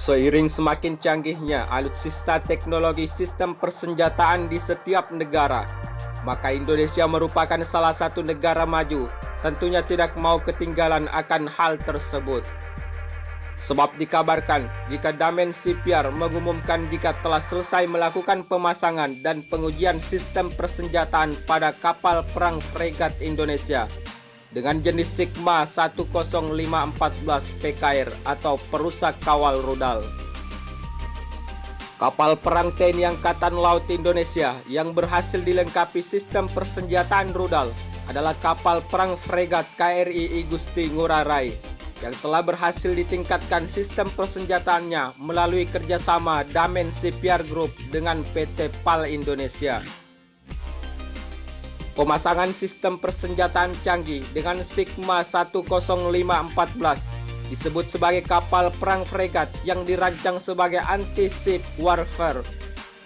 Seiring semakin canggihnya alutsista teknologi sistem persenjataan di setiap negara, maka Indonesia merupakan salah satu negara maju, tentunya tidak mau ketinggalan akan hal tersebut. Sebab dikabarkan jika Damen Shipyard mengumumkan jika telah selesai melakukan pemasangan dan pengujian sistem persenjataan pada kapal perang fregat Indonesia dengan jenis Sigma 10514 PKR atau perusak kawal rudal. Kapal perang TNI Angkatan Laut Indonesia yang berhasil dilengkapi sistem persenjataan rudal adalah kapal perang fregat KRI Igusti Ngurah Rai yang telah berhasil ditingkatkan sistem persenjataannya melalui kerjasama Damen Shipyard Group dengan PT PAL Indonesia. Pemasangan sistem persenjataan canggih dengan Sigma 10514 disebut sebagai kapal perang fregat yang dirancang sebagai anti-ship warfare,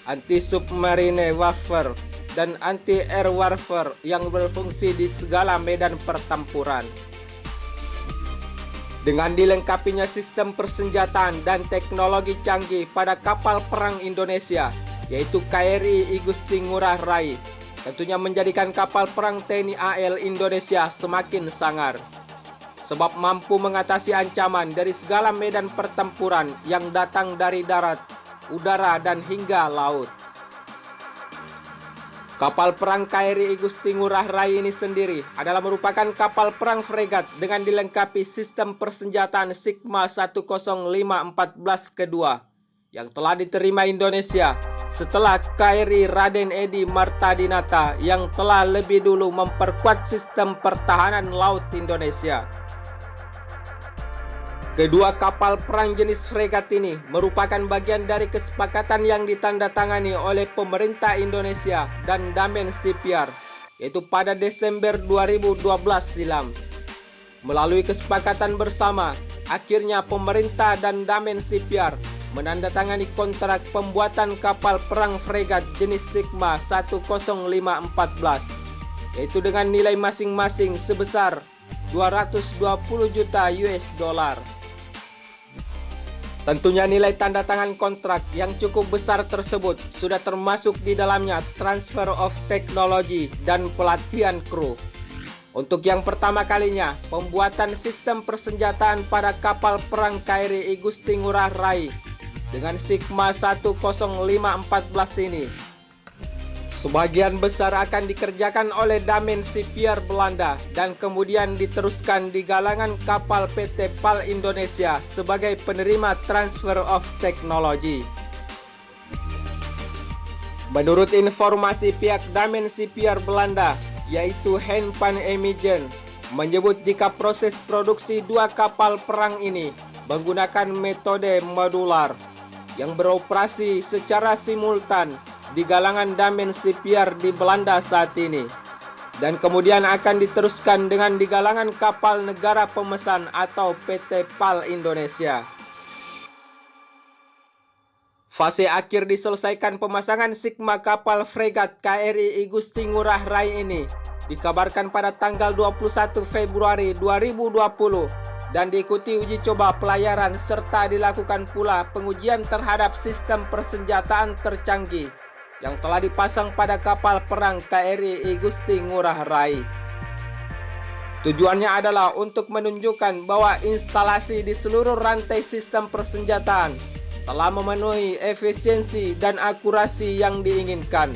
anti-submarine warfare, dan anti-air warfare yang berfungsi di segala medan pertempuran. Dengan dilengkapinya sistem persenjataan dan teknologi canggih pada kapal perang Indonesia, yaitu KRI Igusti Ngurah Rai, tentunya menjadikan kapal perang TNI AL Indonesia semakin sangar, sebab mampu mengatasi ancaman dari segala medan pertempuran yang datang dari darat, udara, dan hingga laut. Kapal perang KRI Igusti Ngurah Rai ini sendiri adalah merupakan kapal perang fregat dengan dilengkapi sistem persenjataan Sigma 10514 kedua yang telah diterima Indonesia setelah KRI Raden Edi Martadinata yang telah lebih dulu memperkuat sistem pertahanan laut Indonesia. Kedua kapal perang jenis fregat ini merupakan bagian dari kesepakatan yang ditandatangani oleh pemerintah Indonesia dan Damen Shipyard, yaitu pada Desember 2012 silam. Melalui kesepakatan bersama, akhirnya pemerintah dan Damen Shipyard menandatangani kontrak pembuatan kapal perang fregat jenis Sigma 10514, yaitu dengan nilai masing-masing sebesar 220 juta US dollar. Tentunya nilai tanda tangan kontrak yang cukup besar tersebut sudah termasuk di dalamnya transfer of technology dan pelatihan kru. Untuk yang pertama kalinya, pembuatan sistem persenjataan pada kapal perang KRI Igusti Ngurah Rai dengan Sigma 10514 ini sebagian besar akan dikerjakan oleh Damen Shipyard Belanda dan kemudian diteruskan di galangan kapal PT PAL Indonesia sebagai penerima transfer of technology. Menurut informasi pihak Damen Shipyard Belanda, yaitu Hein van Emijen, menyebut jika proses produksi dua kapal perang ini menggunakan metode modular yang beroperasi secara simultan di galangan Damen Shipyard di Belanda saat ini, dan kemudian akan diteruskan dengan di galangan kapal negara pemesan atau PT PAL Indonesia. Fase akhir diselesaikan pemasangan Sigma kapal fregat KRI Igusti Ngurah Rai ini dikabarkan pada tanggal 21 Februari 2020 dan diikuti uji coba pelayaran serta dilakukan pula pengujian terhadap sistem persenjataan tercanggih yang telah dipasang pada kapal perang KRI Igusti Ngurah Rai. Tujuannya adalah untuk menunjukkan bahwa instalasi di seluruh rantai sistem persenjataan telah memenuhi efisiensi dan akurasi yang diinginkan.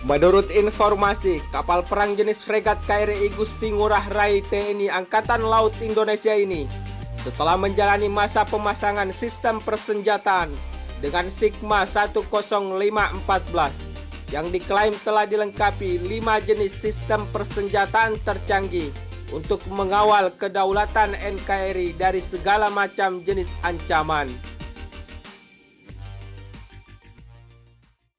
Menurut informasi, kapal perang jenis fregat KRI Igusti Ngurah Rai TNI Angkatan Laut Indonesia ini setelah menjalani masa pemasangan sistem persenjataan dengan Sigma 10514 yang diklaim telah dilengkapi 5 jenis sistem persenjataan tercanggih untuk mengawal kedaulatan NKRI dari segala macam jenis ancaman.